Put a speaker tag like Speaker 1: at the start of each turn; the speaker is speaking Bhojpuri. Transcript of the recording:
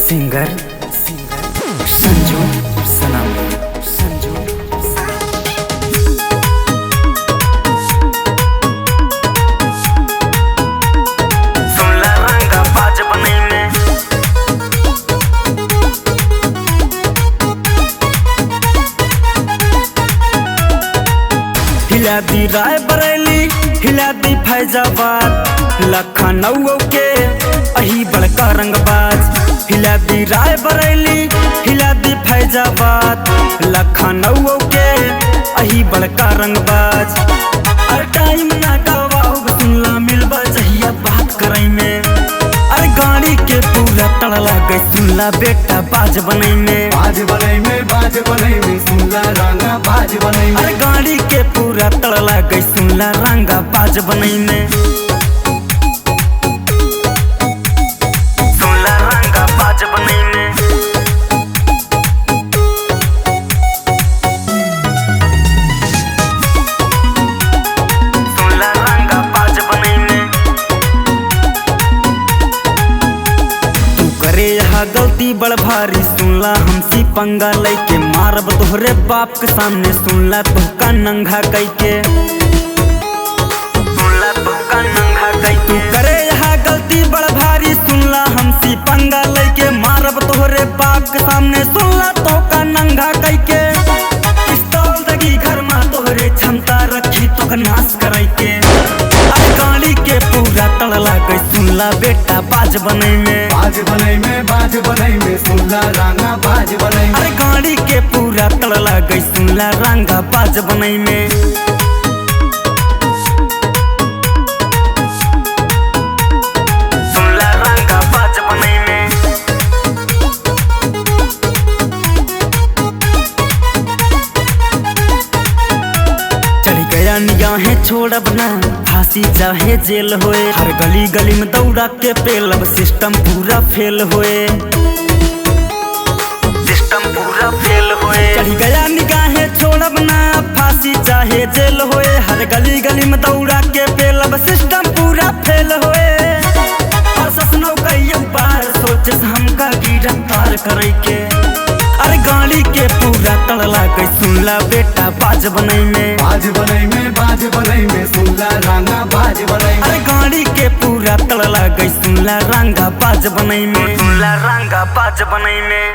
Speaker 1: सिंगर संजू सनम। सुनला रंगा बाज बनई में हिला दी राय बरेली, हिला दी फैजाबाद, लखनऊ के अही बड़का रंगबाज। हिला दी राय बरेली, हिला दी फैजाबाद, लखनऊ के अही बड़का रंगबाज। अरे टाइम ना गवाओ सुनला मिलबा जहिया बात करई में। अरे गाड़ी के पूरा तड़ला गई सुनला बेटा बाज बनई में।
Speaker 2: बाज बनई में, बाज बनई में, सुनला रंगा बाज बनई में।
Speaker 1: अरे गाड़ी के पूरा तड़ला गई सुनला रंगा बाज बनई में। सुनला रंगा बाज बनई में। सुनला रंगा बाज बनई में। तू करे यहाँ गलती बड़ भारी सुनला हमसी पंगा लैके मारब तोहरे बाप के सामने सुनला तोहका नंगा कैके। सुनला तोहका नंगा कै तू करे यहाँ गलती बड़ भारी सुनला हमसी पंगा लैके मारब तोहरे बाप के सामने सुनला तोहका नंगा कैके। पिस्तौल दगी घर में तोहरे क्षमता रखी तोहका नाश करैके। अरे गाड़ी के पूरा तड़ला गई सुनला बेटा बाज बनई में।
Speaker 2: बाज बनई में, बाज बनई में, सुनला रंगा बाज बनई में।
Speaker 1: अरे गाड़ी के पूरा तड़ला गई सुनला रंगा बाज बनई में। सुनला रंगा बाज बनई में। चढ़ गया निगाहें छोड़ब ना फांसी चाहे जेल होए। हर गली गली में दौड़ा के पेलब सिस्टम पूरा फेल होए। सिस्टम पूरा फेल होए। चढ़ गया निगाहें छोड़ब ना फांसी चाहे जेल होए। हर गली गली में दौड़ा के पेलब सिस्टम पूरा फेल होए। प्रशासनों कई बार सोचे हमका गिरफ्तार करे के। अरे गाड़ी के पूरा तड़ला गई सुनला बेटा बाज बनई में।
Speaker 2: बाज बनई में, बाज बनई में, सुनला रंगा बाज बनई में।
Speaker 1: अरे गाड़ी के पूरा तड़ला गई सुनला रंगा बाज बनई में। सुनला रंगा बाज बनई में।